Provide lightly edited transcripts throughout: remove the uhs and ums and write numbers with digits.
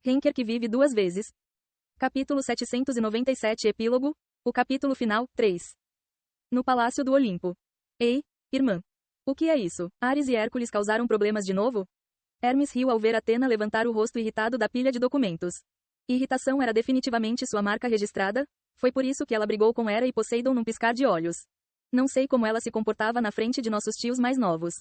Henker que vive duas vezes. Capítulo 797 Epílogo. O capítulo final, 3. No Palácio do Olimpo. Ei, irmã. O que é isso? Ares e Hércules causaram problemas de novo? Hermes riu ao ver Atena levantar o rosto irritado da pilha de documentos. Irritação era definitivamente sua marca registrada, foi por isso que ela brigou com Hera e Poseidon num piscar de olhos. Não sei como ela se comportava na frente de nossos tios mais novos.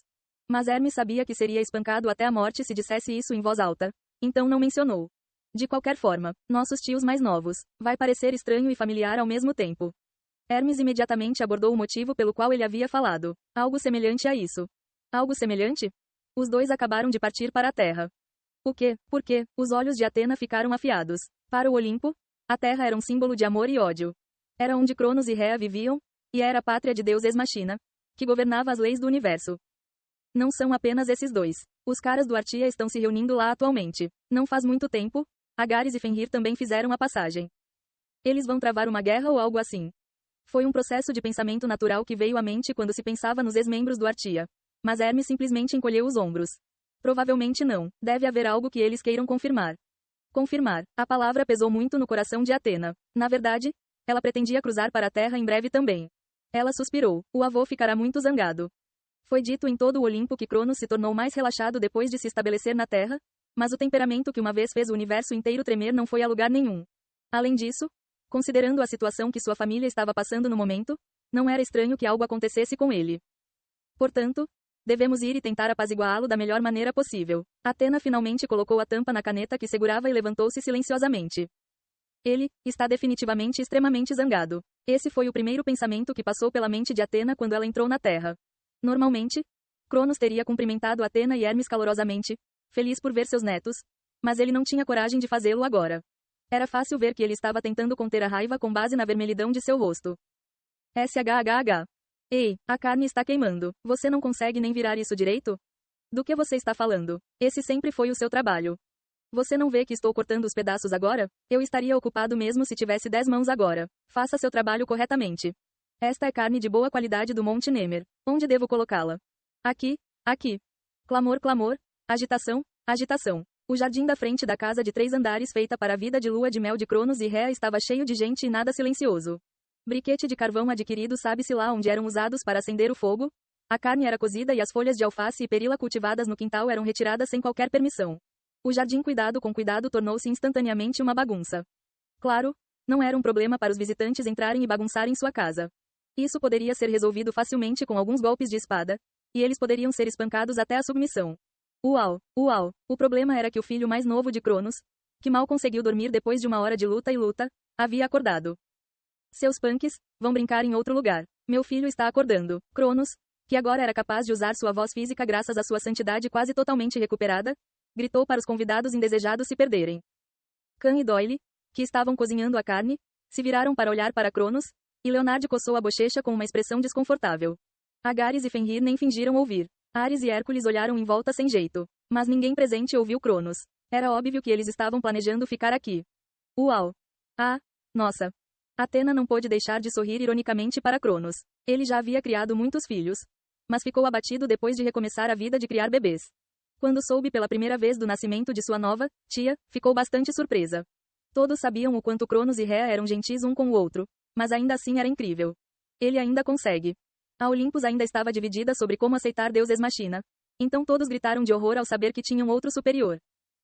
Mas Hermes sabia que seria espancado até a morte se dissesse isso em voz alta. Então não mencionou. De qualquer forma, nossos tios mais novos, vai parecer estranho e familiar ao mesmo tempo. Hermes imediatamente abordou o motivo pelo qual ele havia falado. Algo semelhante a isso. Algo semelhante? Os dois acabaram de partir para a Terra. O quê? Por quê? Os olhos de Atena ficaram afiados. Para o Olimpo, a Terra era um símbolo de amor e ódio. Era onde Cronos e Rhea viviam, e era a pátria de Deus Ex-Machina, que governava as leis do universo. Não são apenas esses dois. Os caras do Artia estão se reunindo lá atualmente. Não faz muito tempo, Agares e Fenrir também fizeram a passagem. Eles vão travar uma guerra ou algo assim. Foi um processo de pensamento natural que veio à mente quando se pensava nos ex-membros do Artia. Mas Hermes simplesmente encolheu os ombros. Provavelmente não, deve haver algo que eles queiram confirmar. Confirmar. A palavra pesou muito no coração de Atena. Na verdade, ela pretendia cruzar para a Terra em breve também. Ela suspirou. O avô ficará muito zangado. Foi dito em todo o Olimpo que Cronos se tornou mais relaxado depois de se estabelecer na Terra, mas o temperamento que uma vez fez o universo inteiro tremer não foi a lugar nenhum. Além disso, considerando a situação que sua família estava passando no momento, não era estranho que algo acontecesse com ele. Portanto, devemos ir e tentar apaziguá-lo da melhor maneira possível. Atena finalmente colocou a tampa na caneta que segurava e levantou-se silenciosamente. Ele está definitivamente extremamente zangado. Esse foi o primeiro pensamento que passou pela mente de Atena quando ela entrou na Terra. Normalmente, Cronos teria cumprimentado Atena e Hermes calorosamente, feliz por ver seus netos, mas ele não tinha coragem de fazê-lo agora. Era fácil ver que ele estava tentando conter a raiva com base na vermelhidão de seu rosto. SHHH. Ei, a carne está queimando. Você não consegue nem virar isso direito? Do que você está falando? Esse sempre foi o seu trabalho. Você não vê que estou cortando os pedaços agora? Eu estaria ocupado mesmo se tivesse 10 mãos agora. Faça seu trabalho corretamente. Esta é carne de boa qualidade do Monte Nemer. Onde devo colocá-la? Aqui, aqui. Clamor, clamor. Agitação, agitação. O jardim da frente da casa de 3 andares feita para a vida de lua de mel de Cronos e Rhea estava cheio de gente e nada silencioso. Briquete de carvão adquirido sabe-se lá onde eram usados para acender o fogo. A carne era cozida e as folhas de alface e perila cultivadas no quintal eram retiradas sem qualquer permissão. O jardim cuidado com cuidado tornou-se instantaneamente uma bagunça. Claro, não era um problema para os visitantes entrarem e bagunçarem sua casa. Isso poderia ser resolvido facilmente com alguns golpes de espada, e eles poderiam ser espancados até a submissão. Uau, uau, o problema era que o filho mais novo de Cronos, que mal conseguiu dormir depois de uma hora de luta e luta, havia acordado. Seus punks, vão brincar em outro lugar. Meu filho está acordando. Cronos, que agora era capaz de usar sua voz física graças à sua santidade quase totalmente recuperada, gritou para os convidados indesejados se perderem. Khan e Doyle, que estavam cozinhando a carne, se viraram para olhar para Cronos, e Leonard coçou a bochecha com uma expressão desconfortável. Agares e Fenrir nem fingiram ouvir. Ares e Hércules olharam em volta sem jeito. Mas ninguém presente ouviu Cronos. Era óbvio que eles estavam planejando ficar aqui. Uau! Ah, nossa! Atena não pôde deixar de sorrir ironicamente para Cronos. Ele já havia criado muitos filhos, mas ficou abatido depois de recomeçar a vida de criar bebês. Quando soube pela primeira vez do nascimento de sua nova tia, ficou bastante surpresa. Todos sabiam o quanto Cronos e Rhea eram gentis um com o outro, mas ainda assim era incrível. Ele ainda consegue. A Olympus ainda estava dividida sobre como aceitar Deus Ex-Machina. Então todos gritaram de horror ao saber que tinham outro superior.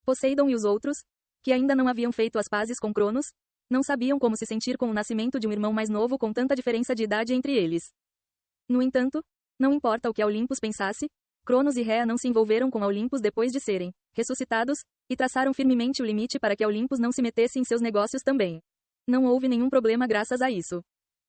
Poseidon e os outros, que ainda não haviam feito as pazes com Cronos, não sabiam como se sentir com o nascimento de um irmão mais novo com tanta diferença de idade entre eles. No entanto, não importa o que a Olympus pensasse, Cronos e Rhea não se envolveram com a Olympus depois de serem ressuscitados, e traçaram firmemente o limite para que a Olympus não se metesse em seus negócios também. Não houve nenhum problema graças a isso.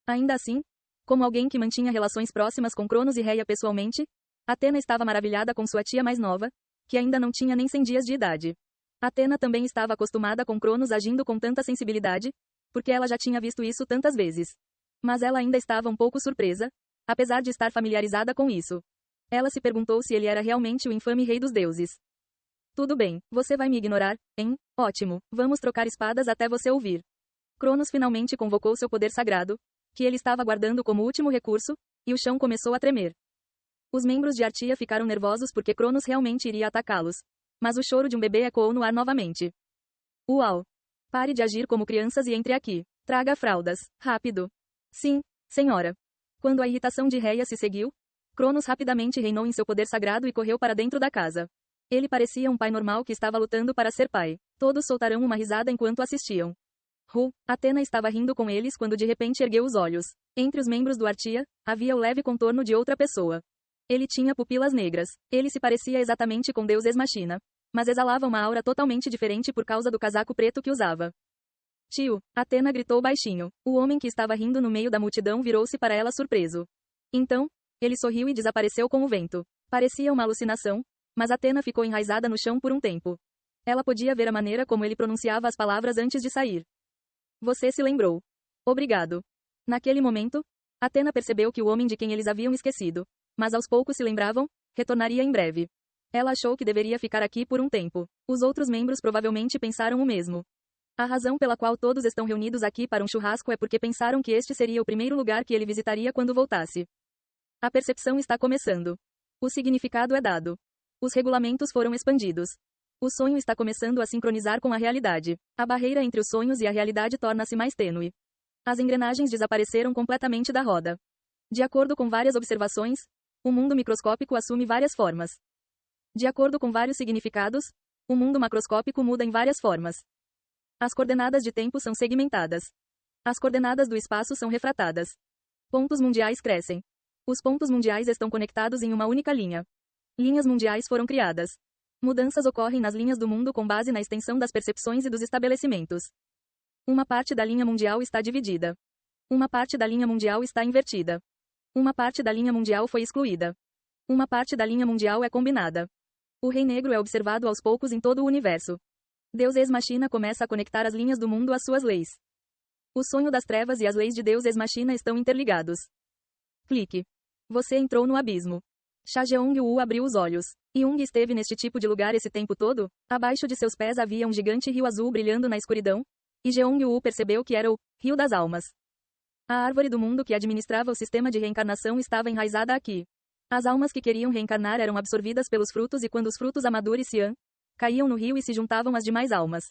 Ainda assim, como alguém que mantinha relações próximas com Cronos e Rhea pessoalmente, Atena estava maravilhada com sua tia mais nova, que ainda não tinha nem 100 dias de idade. Atena também estava acostumada com Cronos agindo com tanta sensibilidade, porque ela já tinha visto isso tantas vezes. Mas ela ainda estava um pouco surpresa, apesar de estar familiarizada com isso. Ela se perguntou se ele era realmente o infame rei dos deuses. Tudo bem, você vai me ignorar, hein? Ótimo, vamos trocar espadas até você ouvir. Cronos finalmente convocou seu poder sagrado, que ele estava guardando como último recurso, e o chão começou a tremer. Os membros de Artia ficaram nervosos porque Cronos realmente iria atacá-los. Mas o choro de um bebê ecoou no ar novamente. Uau! Pare de agir como crianças e entre aqui. Traga fraldas. Rápido. Sim, senhora. Quando a irritação de Reia se seguiu, Cronos rapidamente reinou em seu poder sagrado e correu para dentro da casa. Ele parecia um pai normal que estava lutando para ser pai. Todos soltaram uma risada enquanto assistiam. Athena estava rindo com eles quando de repente ergueu os olhos. Entre os membros do Artia, havia o leve contorno de outra pessoa. Ele tinha pupilas negras. Ele se parecia exatamente com Deus Ex Machina, mas exalava uma aura totalmente diferente por causa do casaco preto que usava. Tio, Athena gritou baixinho. O homem que estava rindo no meio da multidão virou-se para ela surpreso. Então, ele sorriu e desapareceu com o vento. Parecia uma alucinação, mas Athena ficou enraizada no chão por um tempo. Ela podia ver a maneira como ele pronunciava as palavras antes de sair. Você se lembrou. Obrigado. Naquele momento, Athena percebeu que o homem de quem eles haviam esquecido, mas aos poucos se lembravam, retornaria em breve. Ela achou que deveria ficar aqui por um tempo. Os outros membros provavelmente pensaram o mesmo. A razão pela qual todos estão reunidos aqui para um churrasco é porque pensaram que este seria o primeiro lugar que ele visitaria quando voltasse. A percepção está começando. O significado é dado. Os regulamentos foram expandidos. O sonho está começando a sincronizar com a realidade. A barreira entre os sonhos e a realidade torna-se mais tênue. As engrenagens desapareceram completamente da roda. De acordo com várias observações, o mundo microscópico assume várias formas. De acordo com vários significados, o mundo macroscópico muda em várias formas. As coordenadas de tempo são segmentadas. As coordenadas do espaço são refratadas. Pontos mundiais crescem. Os pontos mundiais estão conectados em uma única linha. Linhas mundiais foram criadas. Mudanças ocorrem nas linhas do mundo com base na extensão das percepções e dos estabelecimentos. Uma parte da linha mundial está dividida. Uma parte da linha mundial está invertida. Uma parte da linha mundial foi excluída. Uma parte da linha mundial é combinada. O Rei Negro é observado aos poucos em todo o universo. Deus Ex Machina começa a conectar as linhas do mundo às suas leis. O sonho das trevas e as leis de Deus Ex Machina estão interligados. Clique. Você entrou no abismo. Cha Jeong-woo abriu os olhos. Young esteve neste tipo de lugar esse tempo todo? Abaixo de seus pés havia um gigante rio azul brilhando na escuridão, e Jeong-woo percebeu que era o Rio das Almas. A árvore do mundo que administrava o sistema de reencarnação estava enraizada aqui. As almas que queriam reencarnar eram absorvidas pelos frutos e quando os frutos amadureciam, caíam no rio e se juntavam às demais almas.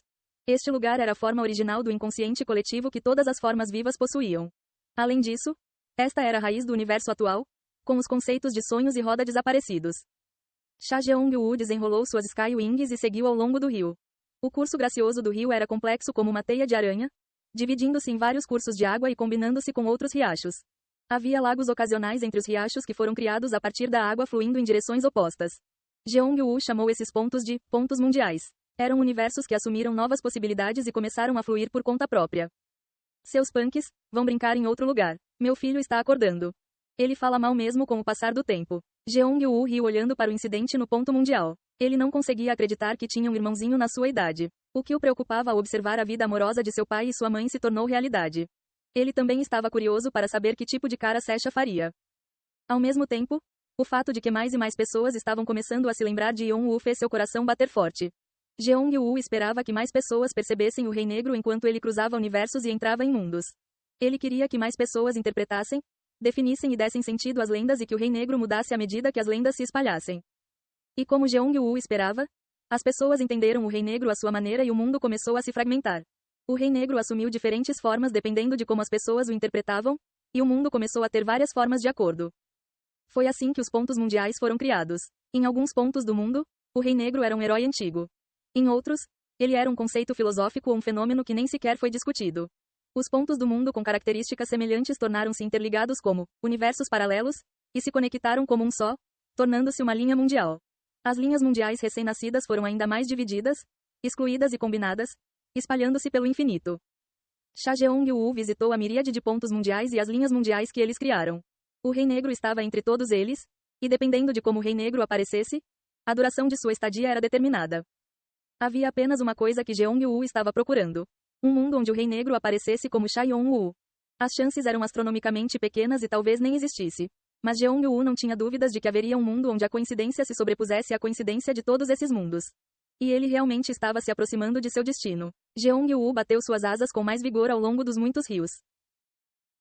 Este lugar era a forma original do inconsciente coletivo que todas as formas vivas possuíam. Além disso, esta era a raiz do universo atual, com os conceitos de sonhos e roda desaparecidos. Cha Jeong-woo desenrolou suas Sky Wings e seguiu ao longo do rio. O curso gracioso do rio era complexo como uma teia de aranha, dividindo-se em vários cursos de água e combinando-se com outros riachos. Havia lagos ocasionais entre os riachos que foram criados a partir da água fluindo em direções opostas. Jeong-woo chamou esses pontos de pontos mundiais. Eram universos que assumiram novas possibilidades e começaram a fluir por conta própria. Seus punks vão brincar em outro lugar. Meu filho está acordando. Ele fala mal mesmo com o passar do tempo. Jeong-woo riu olhando para o incidente no ponto mundial. Ele não conseguia acreditar que tinha um irmãozinho na sua idade. O que o preocupava ao observar a vida amorosa de seu pai e sua mãe se tornou realidade. Ele também estava curioso para saber que tipo de cara Sasha faria. Ao mesmo tempo, o fato de que mais e mais pessoas estavam começando a se lembrar de Yeon-woo fez seu coração bater forte. Jeong-woo esperava que mais pessoas percebessem o Rei Negro enquanto ele cruzava universos e entrava em mundos. Ele queria que mais pessoas interpretassem, definissem e dessem sentido às lendas e que o Rei Negro mudasse à medida que as lendas se espalhassem. E como Jeong-woo esperava, as pessoas entenderam o Rei Negro à sua maneira e o mundo começou a se fragmentar. O Rei Negro assumiu diferentes formas dependendo de como as pessoas o interpretavam, e o mundo começou a ter várias formas de acordo. Foi assim que os pontos mundiais foram criados. Em alguns pontos do mundo, o Rei Negro era um herói antigo. Em outros, ele era um conceito filosófico ou um fenômeno que nem sequer foi discutido. Os pontos do mundo com características semelhantes tornaram-se interligados como universos paralelos, e se conectaram como um só, tornando-se uma linha mundial. As linhas mundiais recém-nascidas foram ainda mais divididas, excluídas e combinadas, espalhando-se pelo infinito. Cha Jeong-woo visitou a miríade de pontos mundiais e as linhas mundiais que eles criaram. O Rei Negro estava entre todos eles, e dependendo de como o Rei Negro aparecesse, a duração de sua estadia era determinada. Havia apenas uma coisa que Jeong-woo estava procurando. Um mundo onde o Rei Negro aparecesse como Cha Yeon-woo. As chances eram astronomicamente pequenas e talvez nem existisse. Mas Jeong-woo não tinha dúvidas de que haveria um mundo onde a coincidência se sobrepusesse à coincidência de todos esses mundos. E ele realmente estava se aproximando de seu destino. Jeong-woo bateu suas asas com mais vigor ao longo dos muitos rios.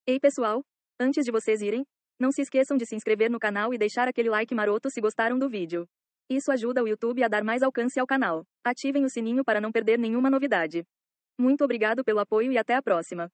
Ei pessoal, antes de vocês irem, não se esqueçam de se inscrever no canal e deixar aquele like maroto se gostaram do vídeo. Isso ajuda o YouTube a dar mais alcance ao canal. Ativem o sininho para não perder nenhuma novidade. Muito obrigado pelo apoio e até a próxima.